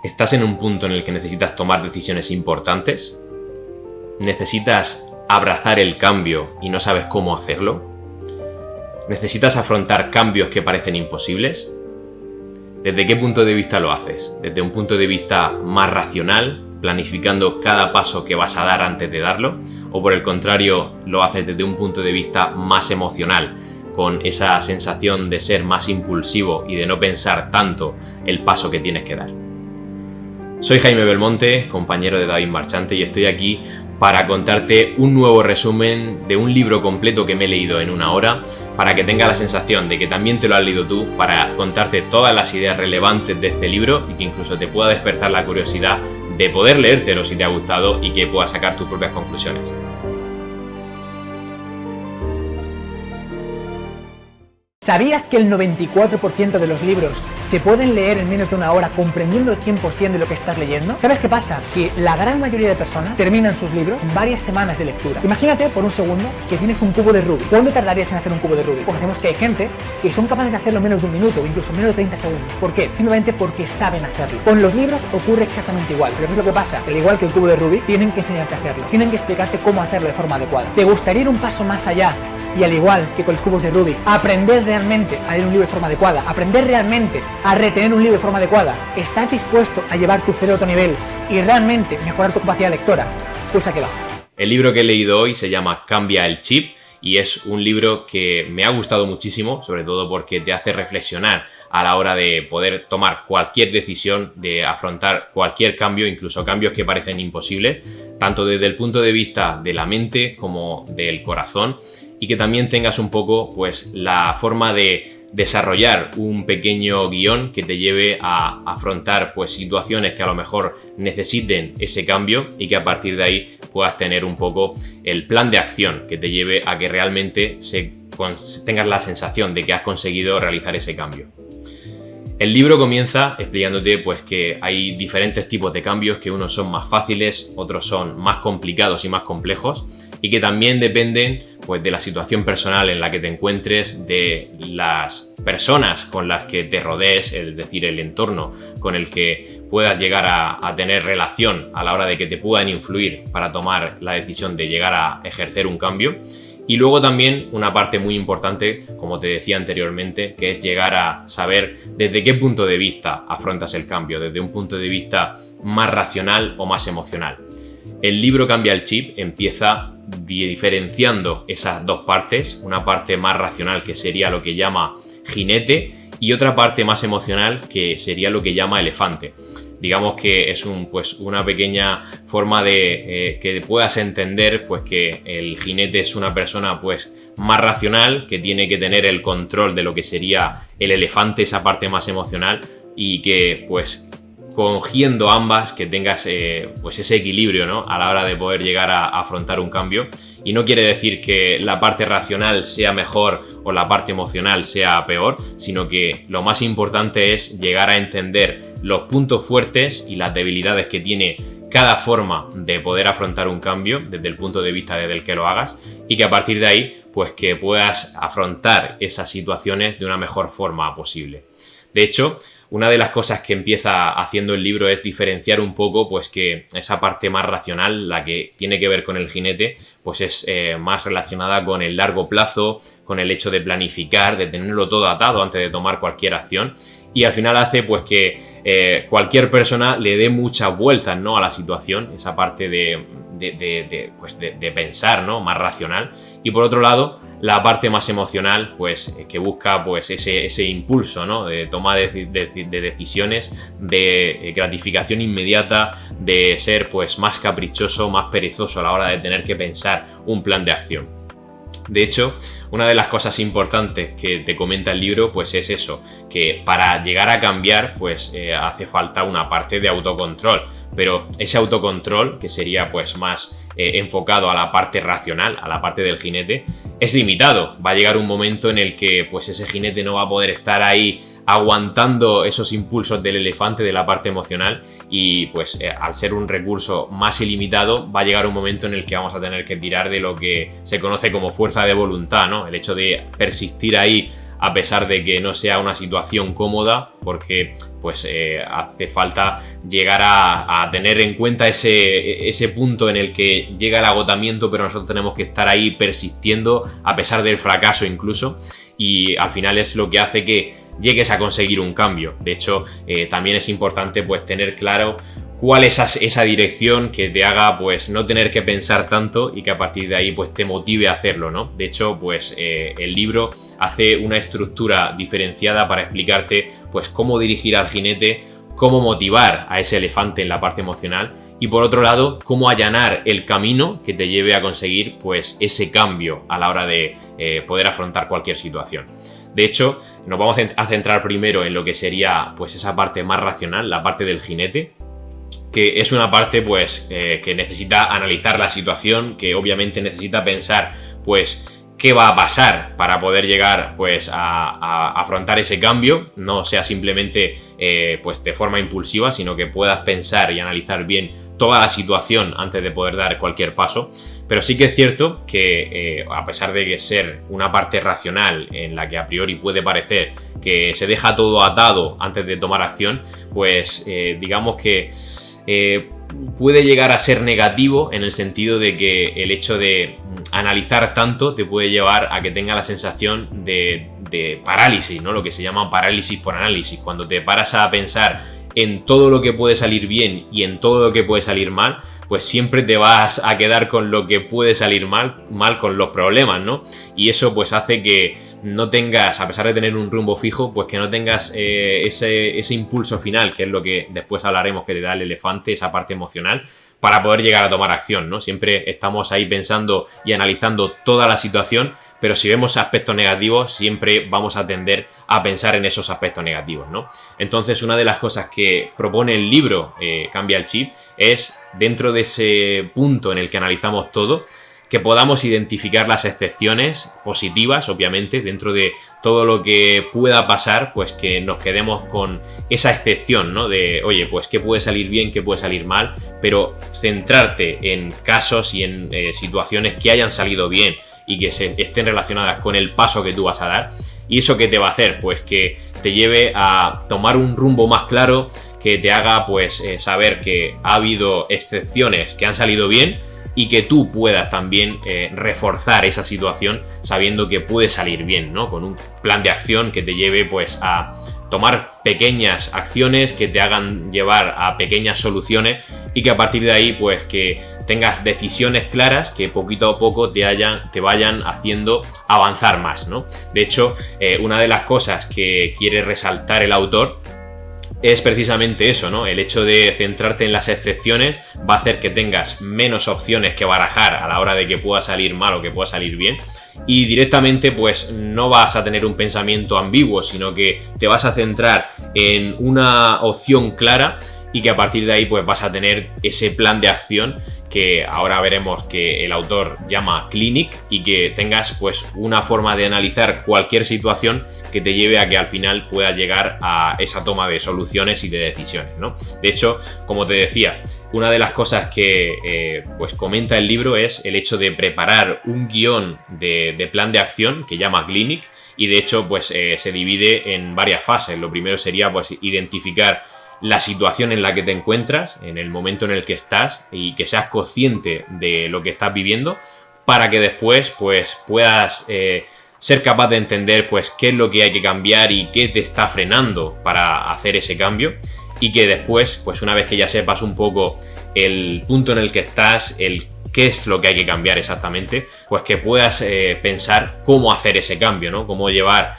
¿Estás en un punto en el que necesitas tomar decisiones importantes? ¿Necesitas abrazar el cambio y no sabes cómo hacerlo? ¿Necesitas afrontar cambios que parecen imposibles? ¿Desde qué punto de vista lo haces? ¿Desde un punto de vista más racional, planificando cada paso que vas a dar antes de darlo? ¿O por el contrario, lo haces desde un punto de vista más emocional, con esa sensación de ser más impulsivo y de no pensar tanto el paso que tienes que dar? Soy Jaime Belmonte, compañero de David Marchante, y estoy aquí para contarte un nuevo resumen de un libro completo que me he leído en una hora, para que tengas la sensación de que también te lo has leído tú, para contarte todas las ideas relevantes de este libro y que incluso te pueda despertar la curiosidad de poder leértelo si te ha gustado y que puedas sacar tus propias conclusiones. ¿Sabías que el 94% de los libros se pueden leer en menos de una hora comprendiendo el 100% de lo que estás leyendo? ¿Sabes qué pasa? Que la gran mayoría de personas terminan sus libros en varias semanas de lectura. Imagínate por un segundo que tienes un cubo de Rubik. ¿Cuánto tardarías en hacer un cubo de Rubik? Conocemos que hay gente que son capaces de hacerlo en menos de un minuto o incluso menos de 30 segundos. ¿Por qué? Simplemente porque saben hacerlo. Con los libros ocurre exactamente igual. Pero ¿qué es lo que pasa? Al igual que el cubo de Rubik, tienen que enseñarte a hacerlo. Tienen que explicarte cómo hacerlo de forma adecuada. ¿Te gustaría ir un paso más allá? Y al igual que con los cubos de Rubik, aprender realmente a leer un libro de forma adecuada, aprender realmente a retener un libro de forma adecuada, ¿estás dispuesto a llevar tu cerebro a otro nivel y realmente mejorar tu capacidad lectora? Pulsa aquí abajo. El libro que he leído hoy se llama Cambia el Chip y es un libro que me ha gustado muchísimo, sobre todo porque te hace reflexionar a la hora de poder tomar cualquier decisión, de afrontar cualquier cambio, incluso cambios que parecen imposibles, tanto desde el punto de vista de la mente como del corazón, y que también tengas un poco pues la forma de desarrollar un pequeño guión que te lleve a afrontar pues situaciones que a lo mejor necesiten ese cambio y que a partir de ahí puedas tener un poco el plan de acción que te lleve a que realmente tengas la sensación de que has conseguido realizar ese cambio. El libro comienza explicándote pues que hay diferentes tipos de cambios, que unos son más fáciles, otros son más complicados y más complejos, y que también dependen pues de la situación personal en la que te encuentres, de las personas con las que te rodees, es decir, el entorno con el que puedas llegar a tener relación a la hora de que te puedan influir para tomar la decisión de llegar a ejercer un cambio. Y luego también una parte muy importante, como te decía anteriormente, que es llegar a saber desde qué punto de vista afrontas el cambio, desde un punto de vista más racional o más emocional. El libro Cambia el Chip empieza diferenciando esas dos partes, una parte más racional que sería lo que llama jinete y otra parte más emocional que sería lo que llama elefante. Digamos que es una pequeña forma de que puedas entender pues que el jinete es una persona pues más racional, que tiene que tener el control de lo que sería el elefante, esa parte más emocional, y que pues cogiendo ambas que tengas pues ese equilibrio, ¿no?, a la hora de poder llegar a afrontar un cambio. Y no quiere decir que la parte racional sea mejor o la parte emocional sea peor, sino que lo más importante es llegar a entender los puntos fuertes y las debilidades que tiene cada forma de poder afrontar un cambio desde el punto de vista desde el que lo hagas, y que a partir de ahí pues que puedas afrontar esas situaciones de una mejor forma posible. De hecho, una de las cosas que empieza haciendo el libro es diferenciar un poco pues que esa parte más racional, la que tiene que ver con el jinete, pues es más relacionada con el largo plazo, con el hecho de planificar, de tenerlo todo atado antes de tomar cualquier acción, y al final hace pues que cualquier persona le dé muchas vueltas, ¿no?, a la situación, esa parte de pensar, ¿no?, más racional. Y por otro lado, la parte más emocional, pues que busca pues ese impulso, ¿no?, de toma de decisiones, de gratificación inmediata, de ser pues más caprichoso, más perezoso a la hora de tener que pensar un plan de acción. De hecho, una de las cosas importantes que te comenta el libro pues es eso, que para llegar a cambiar pues hace falta una parte de autocontrol, pero ese autocontrol, que sería pues más enfocado a la parte racional, a la parte del jinete, es limitado. Va a llegar un momento en el que pues ese jinete no va a poder estar ahí aguantando esos impulsos del elefante, de la parte emocional, y pues al ser un recurso más ilimitado va a llegar un momento en el que vamos a tener que tirar de lo que se conoce como fuerza de voluntad, ¿no? El hecho de persistir ahí a pesar de que no sea una situación cómoda, porque pues hace falta llegar a tener en cuenta ese punto en el que llega el agotamiento, pero nosotros tenemos que estar ahí persistiendo a pesar del fracaso incluso, y al final es lo que hace que llegues a conseguir un cambio. De hecho, también es importante pues tener claro cuál es esa dirección que te haga pues no tener que pensar tanto y que a partir de ahí pues te motive a hacerlo, ¿no? De hecho, pues el libro hace una estructura diferenciada para explicarte pues cómo dirigir al jinete, cómo motivar a ese elefante en la parte emocional y por otro lado, cómo allanar el camino que te lleve a conseguir pues ese cambio a la hora de poder afrontar cualquier situación. De hecho, nos vamos a centrar primero en lo que sería pues esa parte más racional, la parte del jinete, que es una parte pues que necesita analizar la situación, que obviamente necesita pensar pues qué va a pasar para poder llegar pues a afrontar ese cambio, no sea simplemente pues de forma impulsiva, sino que puedas pensar y analizar bien toda la situación antes de poder dar cualquier paso. Pero sí que es cierto que a pesar de que ser una parte racional en la que a priori puede parecer que se deja todo atado antes de tomar acción, pues digamos que puede llegar a ser negativo en el sentido de que el hecho de analizar tanto te puede llevar a que tenga la sensación de parálisis, ¿no? Lo que se llama parálisis por análisis, cuando te paras a pensar en todo lo que puede salir bien y en todo lo que puede salir mal, pues siempre te vas a quedar con lo que puede salir mal con los problemas, ¿no? Y eso pues hace que no tengas, a pesar de tener un rumbo fijo, pues que no tengas ese impulso final, que es lo que después hablaremos que te da el elefante, esa parte emocional, para poder llegar a tomar acción, ¿no? Siempre estamos ahí pensando y analizando toda la situación, pero si vemos aspectos negativos, siempre vamos a tender a pensar en esos aspectos negativos, ¿no? Entonces, una de las cosas que propone el libro Cambia el Chip es, dentro de ese punto en el que analizamos todo, que podamos identificar las excepciones positivas, obviamente, dentro de todo lo que pueda pasar, pues que nos quedemos con esa excepción, ¿no? De, oye, pues qué puede salir bien, qué puede salir mal, pero centrarte en casos y en situaciones que hayan salido bien y que estén relacionadas con el paso que tú vas a dar. ¿Y eso qué te va a hacer? Pues que te lleve a tomar un rumbo más claro, que te haga pues saber que ha habido excepciones que han salido bien y que tú puedas también reforzar esa situación sabiendo que puede salir bien, ¿no? Con un plan de acción que te lleve pues a tomar pequeñas acciones que te hagan llevar a pequeñas soluciones y que a partir de ahí pues que tengas decisiones claras que poquito a poco te vayan haciendo avanzar más, ¿no? De hecho, una de las cosas que quiere resaltar el autor es precisamente eso, ¿no? El hecho de centrarte en las excepciones va a hacer que tengas menos opciones que barajar a la hora de que pueda salir mal o que pueda salir bien, y directamente pues no vas a tener un pensamiento ambiguo, sino que te vas a centrar en una opción clara y que a partir de ahí pues vas a tener ese plan de acción que ahora veremos que el autor llama Clinic, y que tengas pues una forma de analizar cualquier situación que te lleve a que al final puedas llegar a esa toma de soluciones y de decisiones, ¿no? De hecho, como te decía, una de las cosas que pues comenta el libro es el hecho de preparar un guión de plan de acción que llama Clinic, y de hecho pues se divide en varias fases. Lo primero sería pues identificar la situación en la que te encuentras, en el momento en el que estás, y que seas consciente de lo que estás viviendo, para que después pues puedas ser capaz de entender pues qué es lo que hay que cambiar y qué te está frenando para hacer ese cambio, y que después pues una vez que ya sepas un poco el punto en el que estás, el qué es lo que hay que cambiar exactamente, pues que puedas pensar cómo hacer ese cambio, ¿no? Cómo llevar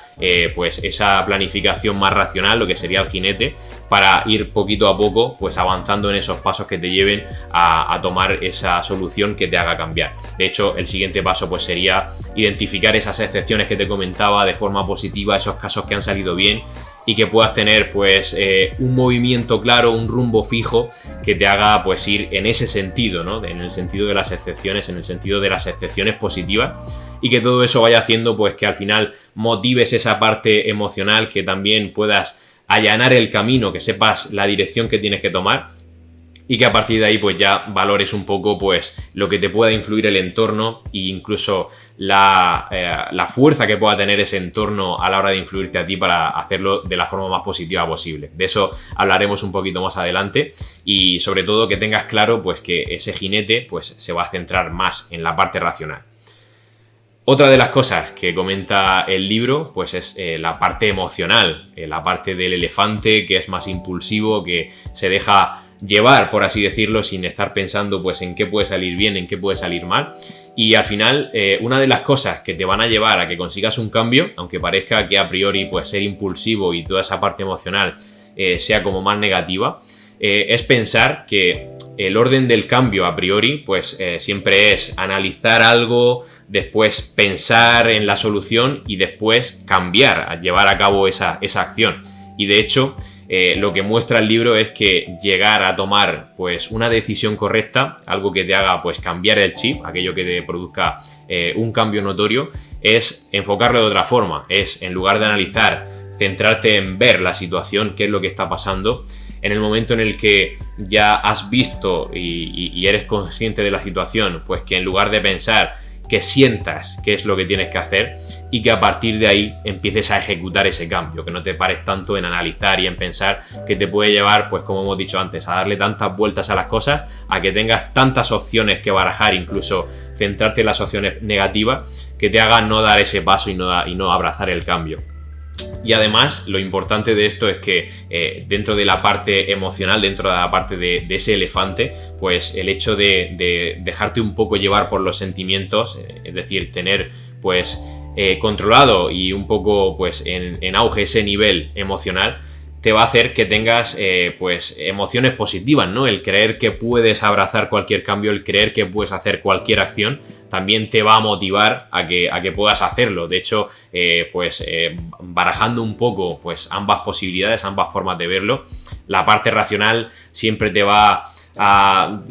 pues esa planificación más racional, lo que sería el jinete, para ir poquito a poco pues avanzando en esos pasos que te lleven a tomar esa solución que te haga cambiar. De hecho, el siguiente paso pues sería identificar esas excepciones que te comentaba de forma positiva, esos casos que han salido bien, y que puedas tener pues un movimiento claro, un rumbo fijo que te haga pues ir en ese sentido, ¿no? En el sentido de las excepciones, en el sentido de las excepciones positivas, y que todo eso vaya haciendo pues que al final motives esa parte emocional, que también puedas allanar el camino, que sepas la dirección que tienes que tomar, y que a partir de ahí pues ya valores un poco pues lo que te pueda influir el entorno e incluso la fuerza que pueda tener ese entorno a la hora de influirte a ti para hacerlo de la forma más positiva posible. De eso hablaremos un poquito más adelante y sobre todo que tengas claro pues que ese jinete pues se va a centrar más en la parte racional. Otra de las cosas que comenta el libro pues es la parte emocional, la parte del elefante que es más impulsivo, que se deja llevar, por así decirlo, sin estar pensando pues en qué puede salir bien, en qué puede salir mal. Y al final, una de las cosas que te van a llevar a que consigas un cambio, aunque parezca que a priori pues ser impulsivo y toda esa parte emocional sea como más negativa, es pensar que el orden del cambio a priori pues siempre es analizar algo, después pensar en la solución y después cambiar, a llevar a cabo esa acción. Y de hecho, lo que muestra el libro es que llegar a tomar pues una decisión correcta, algo que te haga pues cambiar el chip, aquello que te produzca un cambio notorio, es enfocarlo de otra forma, es en lugar de analizar, centrarte en ver la situación, qué es lo que está pasando. En el momento en el que ya has visto y eres consciente de la situación, pues que en lugar de pensar, que sientas qué es lo que tienes que hacer y que a partir de ahí empieces a ejecutar ese cambio, que no te pares tanto en analizar y en pensar, que te puede llevar, pues como hemos dicho antes, a darle tantas vueltas a las cosas, a que tengas tantas opciones que barajar, incluso centrarte en las opciones negativas, que te hagan no dar ese paso y no abrazar el cambio. Y además lo importante de esto es que dentro de la parte emocional, dentro de la parte de ese elefante, pues el hecho de dejarte un poco llevar por los sentimientos, es decir, tener pues controlado y un poco pues en auge ese nivel emocional, te va a hacer que tengas pues emociones positivas, ¿no? El creer que puedes abrazar cualquier cambio, el creer que puedes hacer cualquier acción, también te va a motivar a que puedas hacerlo. De hecho, barajando un poco pues ambas posibilidades, ambas formas de verlo, la parte racional siempre te va a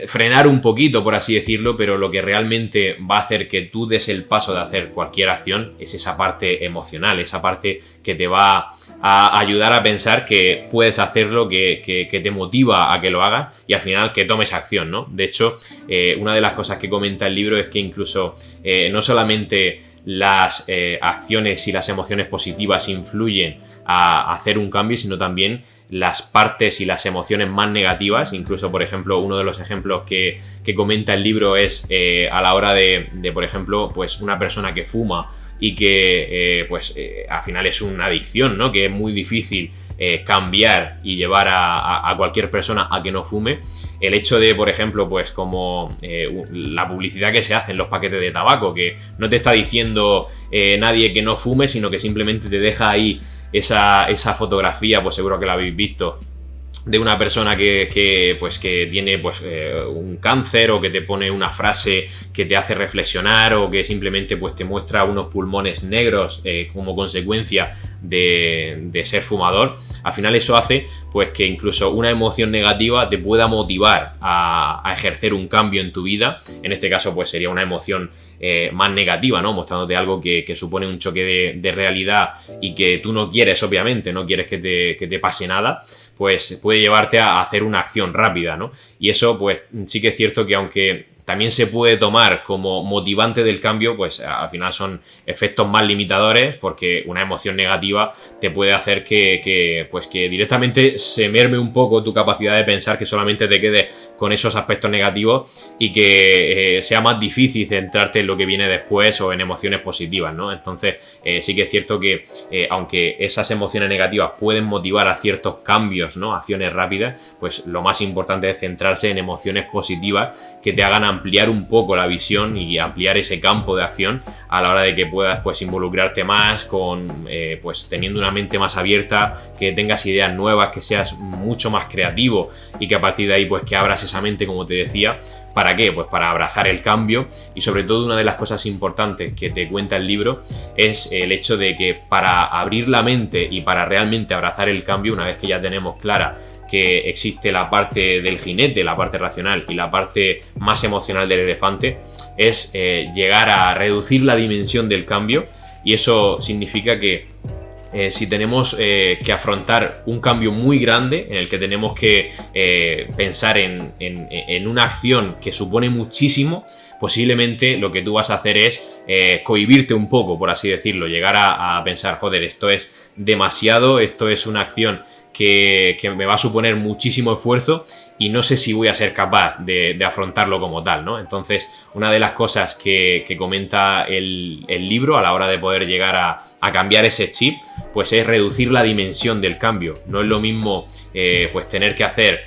frenar un poquito, por así decirlo, pero lo que realmente va a hacer que tú des el paso de hacer cualquier acción es esa parte emocional, esa parte que te va a ayudar a pensar que puedes hacerlo, que te motiva a que lo hagas y al final que tomes acción, ¿no? De hecho, una de las cosas que comenta el libro es que incluso no solamente las acciones y las emociones positivas influyen a hacer un cambio, sino también las partes y las emociones más negativas. Incluso, por ejemplo, uno de los ejemplos que comenta el libro es a la hora de por ejemplo, pues una persona que fuma y que al final es una adicción, ¿no? Que es muy difícil cambiar y llevar a cualquier persona a que no fume. El hecho de, por ejemplo, pues como la publicidad que se hace en los paquetes de tabaco, que no te está diciendo nadie que no fume, sino que simplemente te deja ahí esa fotografía, pues seguro que la habéis visto, de una persona que tiene pues un cáncer, o que te pone una frase que te hace reflexionar, o que simplemente pues te muestra unos pulmones negros como consecuencia de ser fumador. Al final eso hace pues que incluso una emoción negativa te pueda motivar a ejercer un cambio en tu vida. En este caso pues sería una emoción más negativa, ¿no? Mostrándote algo que supone un choque de realidad y que tú no quieres, obviamente, no quieres que te pase nada, pues puede llevarte a hacer una acción rápida, ¿no? Y eso pues sí que es cierto que aunque también se puede tomar como motivante del cambio, pues al final son efectos más limitadores, porque una emoción negativa te puede hacer que directamente se merme un poco tu capacidad de pensar, que solamente te quedes con esos aspectos negativos y que sea más difícil centrarte en lo que viene después o en emociones positivas, ¿no? Entonces sí que es cierto que aunque esas emociones negativas pueden motivar a ciertos cambios, ¿no? Acciones rápidas, pues lo más importante es centrarse en emociones positivas que te hagan ampliar un poco la visión y ampliar ese campo de acción a la hora de que puedas pues involucrarte más con pues teniendo una mente más abierta, que tengas ideas nuevas, que seas mucho más creativo y que a partir de ahí pues que abras esa mente, como te decía. ¿Para qué? Pues para abrazar el cambio. Y sobre todo una de las cosas importantes que te cuenta el libro es el hecho de que para abrir la mente y para realmente abrazar el cambio, una vez que ya tenemos clara que existe la parte del jinete, la parte racional, y la parte más emocional del elefante, es llegar a reducir la dimensión del cambio. Y eso significa que si tenemos que afrontar un cambio muy grande en el que tenemos que pensar en una acción que supone muchísimo, posiblemente lo que tú vas a hacer es cohibirte un poco, por así decirlo, llegar a pensar, joder, esto es demasiado, esto es una acción que me va a suponer muchísimo esfuerzo y no sé si voy a ser capaz de afrontarlo como tal, ¿no? Entonces, una de las cosas que comenta el libro a la hora de poder llegar a cambiar ese chip, pues es reducir la dimensión del cambio. No es lo mismo pues tener que hacer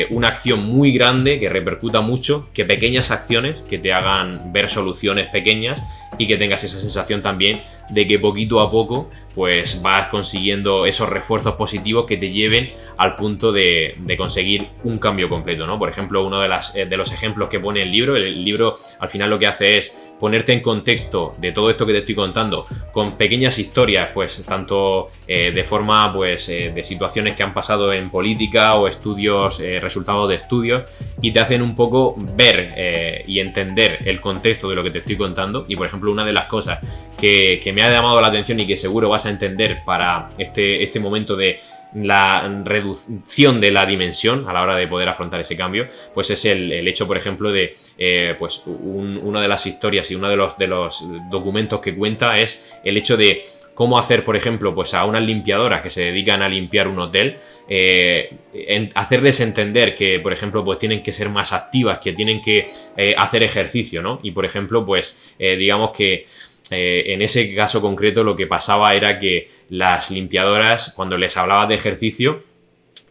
una acción muy grande que repercuta mucho que pequeñas acciones que te hagan ver soluciones pequeñas y que tengas esa sensación también de que poquito a poco pues vas consiguiendo esos refuerzos positivos que te lleven al punto de conseguir un cambio completo, ¿no? Por ejemplo, uno de los ejemplos que pone el libro al final lo que hace es ponerte en contexto de todo esto que te estoy contando con pequeñas historias, pues tanto de forma pues de situaciones que han pasado en política o estudios, resultados de estudios, y te hacen un poco ver y entender el contexto de lo que te estoy contando. Y por ejemplo, una de las cosas que me ha llamado la atención y que seguro vas a entender para este momento de la reducción de la dimensión a la hora de poder afrontar ese cambio, pues es el hecho, por ejemplo, de pues una de las historias y uno de los documentos que cuenta es el hecho de cómo hacer, por ejemplo, pues a unas limpiadoras que se dedican a limpiar un hotel, hacerles entender que, por ejemplo, pues tienen que ser más activas, que tienen que hacer ejercicio, ¿no? Y, por ejemplo, pues digamos que en ese caso concreto lo que pasaba era que las limpiadoras, cuando les hablaba de ejercicio,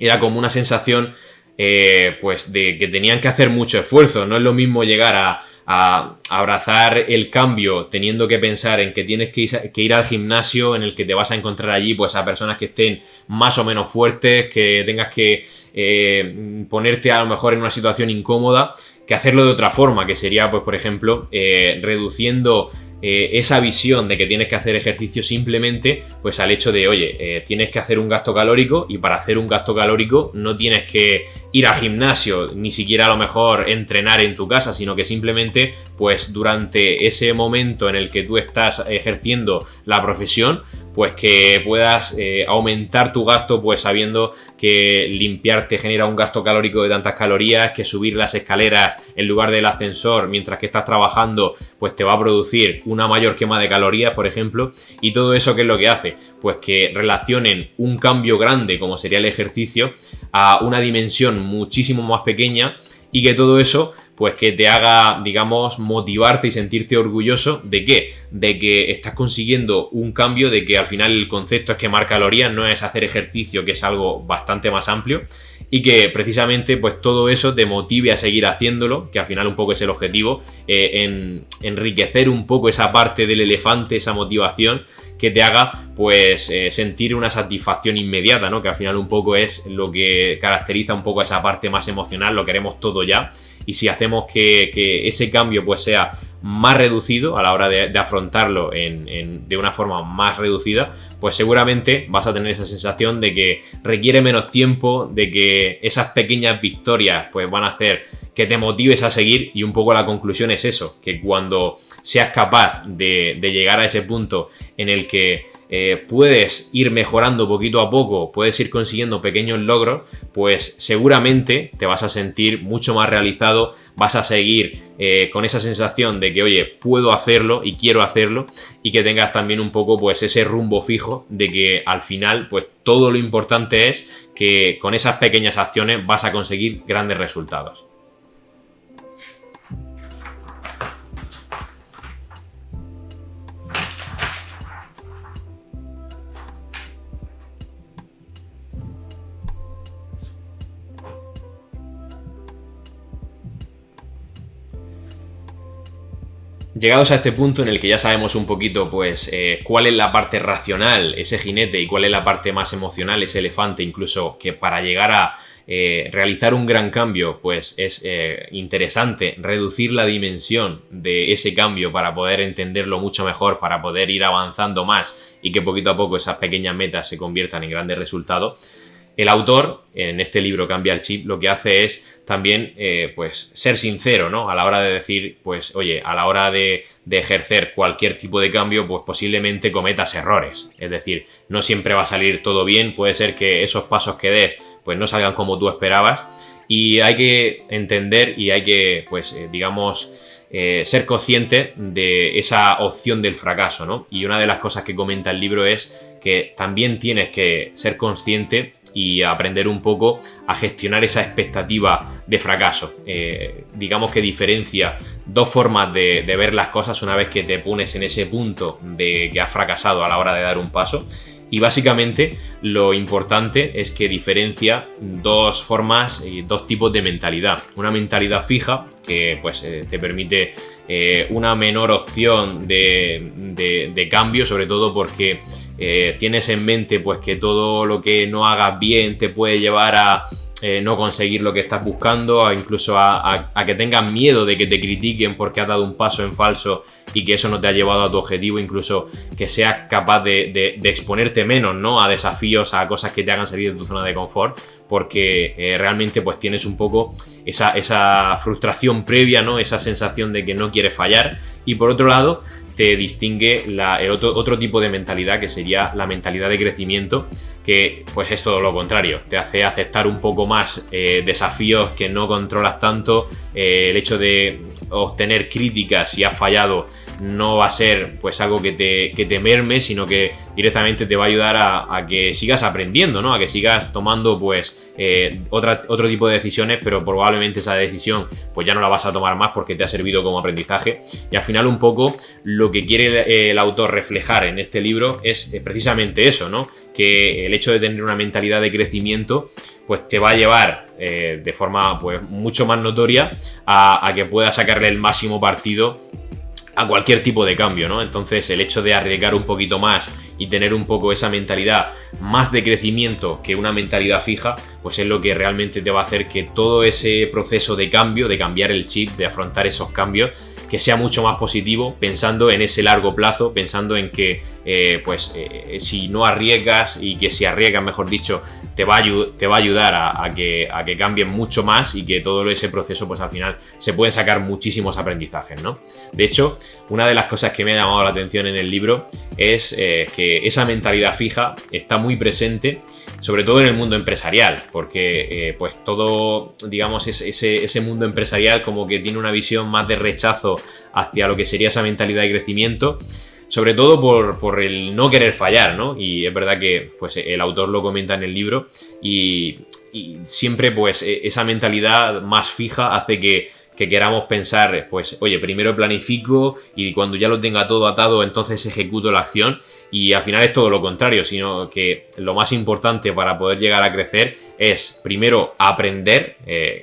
era como una sensación pues de que tenían que hacer mucho esfuerzo. No es lo mismo llegar a abrazar el cambio teniendo que pensar en que tienes que ir al gimnasio, en el que te vas a encontrar allí pues a personas que estén más o menos fuertes, que tengas que ponerte a lo mejor en una situación incómoda, que hacerlo de otra forma, que sería pues por ejemplo reduciendo esa visión de que tienes que hacer ejercicio simplemente pues al hecho de, oye, tienes que hacer un gasto calórico, y para hacer un gasto calórico no tienes que ir al gimnasio, ni siquiera a lo mejor entrenar en tu casa, sino que simplemente pues durante ese momento en el que tú estás ejerciendo la profesión, pues que puedas aumentar tu gasto, pues sabiendo que limpiar te genera un gasto calórico de tantas calorías, que subir las escaleras en lugar del ascensor mientras que estás trabajando pues te va a producir una mayor quema de calorías, por ejemplo. Y todo eso, ¿qué es lo que hace? Pues que relacionen un cambio grande como sería el ejercicio a una dimensión muchísimo más pequeña, y que todo eso pues que te haga, digamos, motivarte y sentirte orgulloso de ¿qué? De que estás consiguiendo un cambio, de que al final el concepto es quemar calorías, no es hacer ejercicio, que es algo bastante más amplio, y que precisamente pues todo eso te motive a seguir haciéndolo, que al final un poco es el objetivo, enriquecer un poco esa parte del elefante, esa motivación que te haga pues sentir una satisfacción inmediata, ¿no? Que al final un poco es lo que caracteriza un poco esa parte más emocional, lo queremos todo ya, y si hacemos que ese cambio pues sea más reducido a la hora de afrontarlo de una forma más reducida, pues seguramente vas a tener esa sensación de que requiere menos tiempo, de que esas pequeñas victorias pues van a hacer que te motives a seguir. Y un poco la conclusión es eso, que cuando seas capaz de llegar a ese punto en el que puedes ir mejorando poquito a poco, puedes ir consiguiendo pequeños logros, pues seguramente te vas a sentir mucho más realizado, vas a seguir con esa sensación de que, oye, puedo hacerlo y quiero hacerlo, y que tengas también un poco pues ese rumbo fijo de que al final pues todo lo importante es que con esas pequeñas acciones vas a conseguir grandes resultados. Llegados a este punto en el que ya sabemos un poquito pues cuál es la parte racional, ese jinete, y cuál es la parte más emocional, ese elefante, incluso, que para llegar a realizar un gran cambio pues es interesante reducir la dimensión de ese cambio para poder entenderlo mucho mejor, para poder ir avanzando más y que poquito a poco esas pequeñas metas se conviertan en grandes resultados. el autor, en este libro Cambia el Chip, lo que hace es también pues ser sincero, ¿no? A la hora de decir, pues oye, a la hora de ejercer cualquier tipo de cambio, pues posiblemente cometas errores. Es decir, no siempre va a salir todo bien, puede ser que esos pasos que des pues no salgan como tú esperabas, y hay que entender y hay que, pues digamos, ser consciente de esa opción del fracaso, ¿no? Y una de las cosas que comenta el libro es que también tienes que ser consciente y aprender un poco a gestionar esa expectativa de fracaso. Digamos que diferencia dos formas de ver las cosas una vez que te pones en ese punto de que has fracasado a la hora de dar un paso. Y básicamente lo importante es que diferencia dos formas y dos tipos de mentalidad. Una mentalidad fija que pues te permite una menor opción de cambio, sobre todo porque tienes en mente pues que todo lo que no hagas bien te puede llevar a no conseguir lo que estás buscando, incluso a que tengas miedo de que te critiquen porque has dado un paso en falso y que eso no te ha llevado a tu objetivo, incluso que seas capaz de exponerte menos, ¿no? A desafíos, a cosas que te hagan salir de tu zona de confort, porque realmente pues tienes un poco esa frustración previa, ¿no? Esa sensación de que no quieres fallar. Y por otro lado, te distingue el otro tipo de mentalidad, que sería la mentalidad de crecimiento, que pues es todo lo contrario, te hace aceptar un poco más desafíos que no controlas tanto. El hecho de obtener críticas si has fallado no va a ser pues algo que te merme, sino que directamente te va a ayudar a que sigas aprendiendo, ¿no? A que sigas tomando pues otro tipo de decisiones, pero probablemente esa decisión pues ya no la vas a tomar más porque te ha servido como aprendizaje. Y al final un poco lo que quiere el autor reflejar en este libro es precisamente eso, ¿no? Que el hecho de tener una mentalidad de crecimiento pues te va a llevar de forma pues mucho más notoria a que puedas sacarle el máximo partido a cualquier tipo de cambio, ¿no? Entonces el hecho de arriesgar un poquito más y tener un poco esa mentalidad más de crecimiento que una mentalidad fija, pues es lo que realmente te va a hacer que todo ese proceso de cambio, de cambiar el chip, de afrontar esos cambios, que sea mucho más positivo, pensando en ese largo plazo, pensando en que si no arriesgas, y que si arriesgas, mejor dicho, te va a ayudar a que cambien mucho más, y que todo ese proceso pues al final se pueden sacar muchísimos aprendizajes, ¿no? De hecho, una de las cosas que me ha llamado la atención en el libro es que esa mentalidad fija está muy presente, sobre todo en el mundo empresarial, porque pues todo, digamos, ese mundo empresarial como que tiene una visión más de rechazo hacia lo que sería esa mentalidad de crecimiento, sobre todo por el no querer fallar, ¿no? Y es verdad que pues el autor lo comenta en el libro, y siempre pues esa mentalidad más fija hace que queramos pensar, pues oye, primero planifico y cuando ya lo tenga todo atado entonces ejecuto la acción, y al final es todo lo contrario, sino que lo más importante para poder llegar a crecer es primero aprender,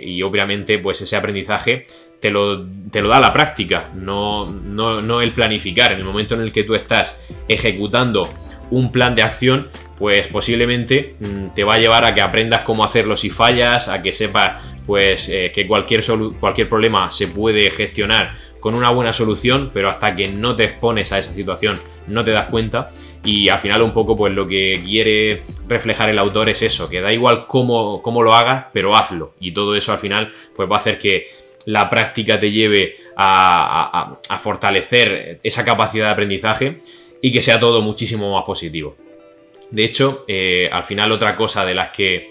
y obviamente pues ese aprendizaje te lo da la práctica, no el planificar. En el momento en el que tú estás ejecutando un plan de acción, pues posiblemente te va a llevar a que aprendas cómo hacerlo si fallas, a que sepas pues que cualquier problema se puede gestionar con una buena solución, pero hasta que no te expones a esa situación no te das cuenta. Y al final un poco pues lo que quiere reflejar el autor es eso, que da igual cómo lo hagas, pero hazlo, y todo eso al final pues va a hacer que la práctica te lleve a fortalecer esa capacidad de aprendizaje y que sea todo muchísimo más positivo. De hecho, al final otra cosa de las que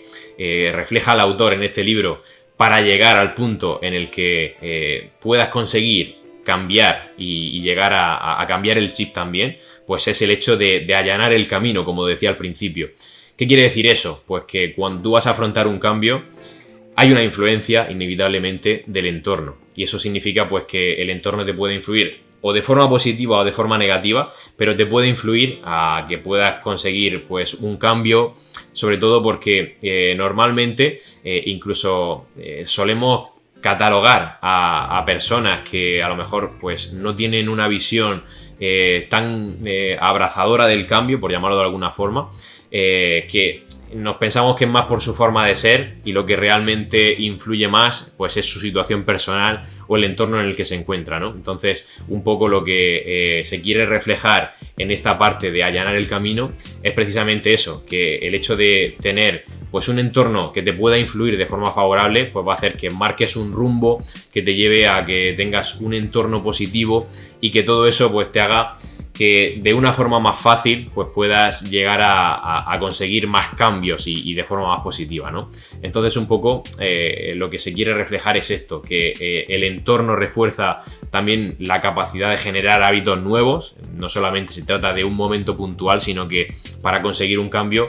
refleja el autor en este libro para llegar al punto en el que puedas conseguir cambiar y llegar a cambiar el chip también, pues es el hecho de allanar el camino, como decía al principio. ¿Qué quiere decir eso? Pues que cuando tú vas a afrontar un cambio, hay una influencia inevitablemente del entorno, y eso significa pues que el entorno te puede influir o de forma positiva o de forma negativa, pero te puede influir a que puedas conseguir pues un cambio, sobre todo porque normalmente incluso solemos catalogar a personas que a lo mejor pues no tienen una visión tan abrazadora del cambio, por llamarlo de alguna forma, que nos pensamos que es más por su forma de ser y lo que realmente influye más pues es su situación personal o el entorno en el que se encuentra, ¿no? Entonces, un poco lo que se quiere reflejar en esta parte de allanar el camino es precisamente eso, que el hecho de tener pues un entorno que te pueda influir de forma favorable, pues va a hacer que marques un rumbo que te lleve a que tengas un entorno positivo y que todo eso pues te haga que de una forma más fácil pues puedas llegar a conseguir más cambios y de forma más positiva, ¿no? Entonces un poco lo que se quiere reflejar es esto, que el entorno refuerza también la capacidad de generar hábitos nuevos. No solamente se trata de un momento puntual, sino que para conseguir un cambio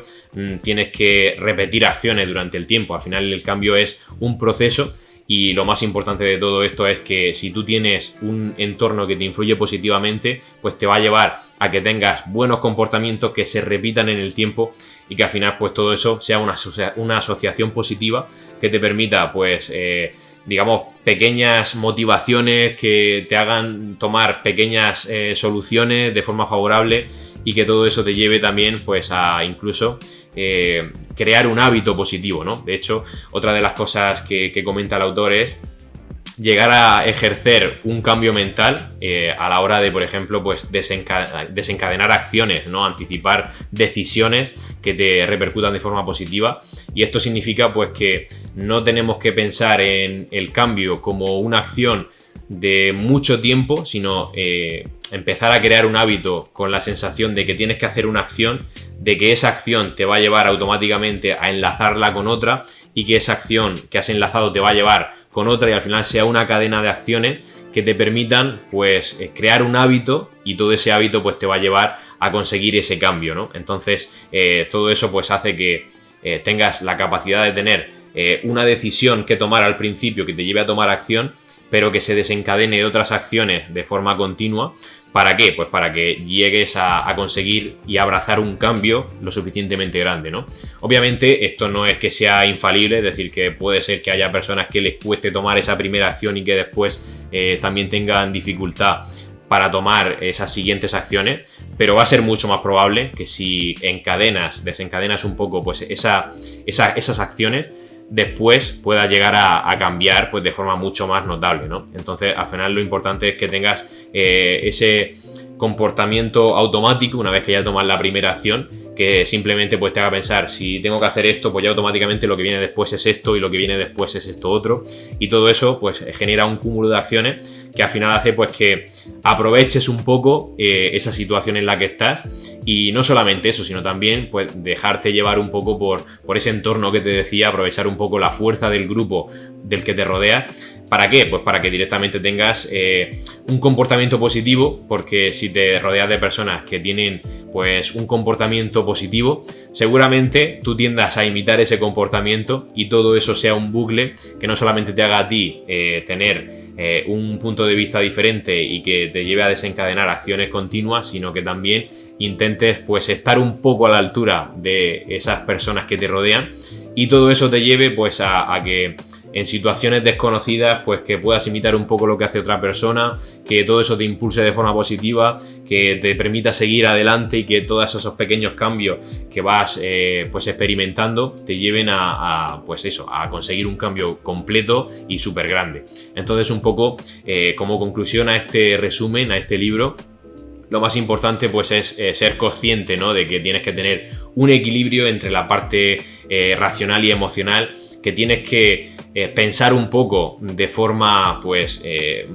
tienes que repetir acciones durante el tiempo. Al final el cambio es un proceso. Y lo más importante de todo esto es que si tú tienes un entorno que te influye positivamente, pues te va a llevar a que tengas buenos comportamientos que se repitan en el tiempo y que al final pues todo eso sea una asociación positiva que te permita pues digamos pequeñas motivaciones que te hagan tomar pequeñas soluciones de forma favorable y que todo eso te lleve también pues a incluso crear un hábito positivo, ¿no? De hecho, otra de las cosas que comenta el autor es llegar a ejercer un cambio mental a la hora de, por ejemplo, pues desencadenar acciones, ¿no? Anticipar decisiones que te repercutan de forma positiva. Y esto significa pues que no tenemos que pensar en el cambio como una acción de mucho tiempo, sino empezar a crear un hábito con la sensación de que tienes que hacer una acción, de que esa acción te va a llevar automáticamente a enlazarla con otra y que esa acción que has enlazado te va a llevar con otra y al final sea una cadena de acciones que te permitan pues crear un hábito y todo ese hábito pues te va a llevar a conseguir ese cambio, ¿no? Entonces todo eso pues hace que tengas la capacidad de tener una decisión que tomar al principio que te lleve a tomar acción, pero que se desencadene de otras acciones de forma continua. ¿Para qué? Pues para que llegues a conseguir y abrazar un cambio lo suficientemente grande, ¿no? Obviamente esto no es que sea infalible, es decir, que puede ser que haya personas que les cueste tomar esa primera acción y que después también tengan dificultad para tomar esas siguientes acciones, pero va a ser mucho más probable que si desencadenas un poco pues esas acciones, después pueda llegar a cambiar pues de forma mucho más notable, ¿no? Entonces al final lo importante es que tengas ese comportamiento automático una vez que ya tomas la primera acción, que simplemente pues te haga pensar, si tengo que hacer esto, pues ya automáticamente lo que viene después es esto y lo que viene después es esto otro, y todo eso pues genera un cúmulo de acciones que al final hace pues que aproveches un poco esa situación en la que estás, y no solamente eso, sino también pues dejarte llevar un poco por ese entorno que te decía, aprovechar un poco la fuerza del grupo del que te rodea. ¿Para qué? Pues para que directamente tengas un comportamiento positivo, porque si te rodeas de personas que tienen pues un comportamiento positivo, seguramente tú tiendas a imitar ese comportamiento y todo eso sea un bucle que no solamente te haga a ti tener un punto de vista diferente y que te lleve a desencadenar acciones continuas, sino que también intentes pues estar un poco a la altura de esas personas que te rodean y todo eso te lleve pues a que en situaciones desconocidas pues que puedas imitar un poco lo que hace otra persona, que todo eso te impulse de forma positiva, que te permita seguir adelante y que todos esos pequeños cambios que vas pues experimentando te lleven a pues eso, a conseguir un cambio completo y súper grande. Entonces un poco como conclusión a este resumen, a este libro, lo más importante pues es ser consciente, ¿no?, de que tienes que tener un equilibrio entre la parte racional y emocional, que tienes que pensar un poco de forma pues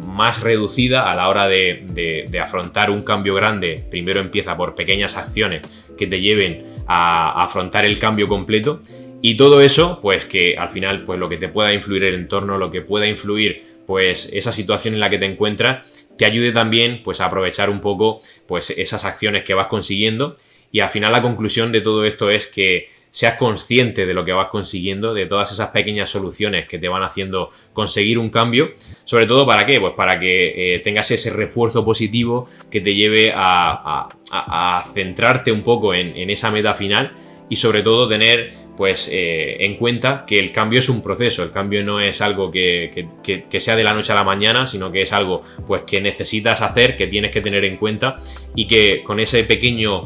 más reducida a la hora de afrontar un cambio grande. Primero empieza por pequeñas acciones que te lleven a afrontar el cambio completo, y todo eso pues que al final pues lo que te pueda influir el entorno, lo que pueda influir pues esa situación en la que te encuentras, te ayude también pues a aprovechar un poco pues esas acciones que vas consiguiendo. Y al final la conclusión de todo esto es que seas consciente de lo que vas consiguiendo, de todas esas pequeñas soluciones que te van haciendo conseguir un cambio. Sobre todo, ¿para qué? Pues para que tengas ese refuerzo positivo que te lleve a centrarte un poco en esa meta final, y sobre todo tener pues en cuenta que el cambio es un proceso. El cambio no es algo que sea de la noche a la mañana, sino que es algo pues que necesitas hacer, que tienes que tener en cuenta, y que con ese pequeño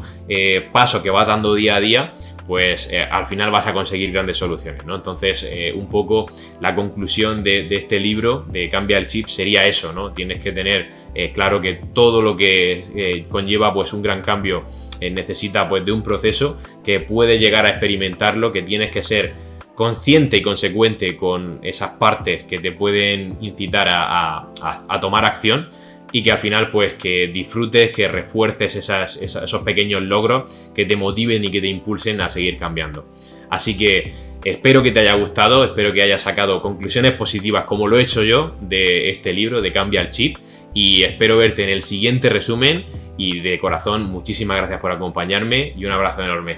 paso que vas dando día a día pues al final vas a conseguir grandes soluciones, ¿no? Entonces, un poco la conclusión de este libro, de Cambia el Chip, sería eso, ¿no? Tienes que tener claro que todo lo que conlleva pues un gran cambio necesita pues de un proceso, que puedes llegar a experimentarlo, que tienes que ser consciente y consecuente con esas partes que te pueden incitar a tomar acción, y que al final pues que disfrutes, que refuerces esos pequeños logros que te motiven y que te impulsen a seguir cambiando. Así que espero que te haya gustado, espero que hayas sacado conclusiones positivas como lo he hecho yo de este libro de Cambia el Chip, y espero verte en el siguiente resumen. Y de corazón, muchísimas gracias por acompañarme y un abrazo enorme.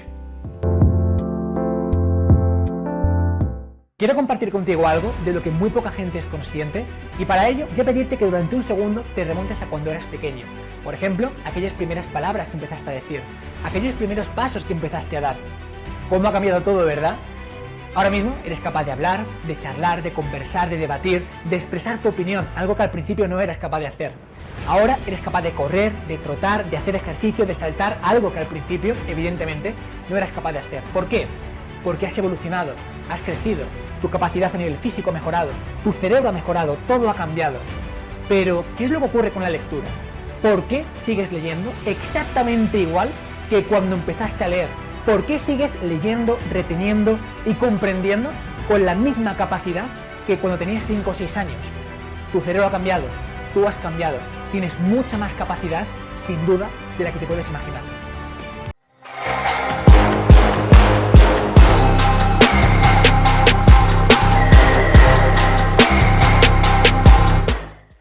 Quiero compartir contigo algo de lo que muy poca gente es consciente, y para ello voy a pedirte que durante un segundo te remontes a cuando eras pequeño. Por ejemplo, aquellas primeras palabras que empezaste a decir, aquellos primeros pasos que empezaste a dar. ¿Cómo ha cambiado todo, verdad? Ahora mismo eres capaz de hablar, de charlar, de conversar, de debatir, de expresar tu opinión, algo que al principio no eras capaz de hacer. Ahora eres capaz de correr, de trotar, de hacer ejercicio, de saltar, algo que al principio, evidentemente, no eras capaz de hacer. ¿Por qué? Porque has evolucionado, has crecido, tu capacidad a nivel físico ha mejorado, tu cerebro ha mejorado, todo ha cambiado. Pero, ¿qué es lo que ocurre con la lectura? ¿Por qué sigues leyendo exactamente igual que cuando empezaste a leer? ¿Por qué sigues leyendo, reteniendo y comprendiendo con la misma capacidad que cuando tenías 5 o 6 años? Tu cerebro ha cambiado, tú has cambiado, tienes mucha más capacidad, sin duda, de la que te puedes imaginar.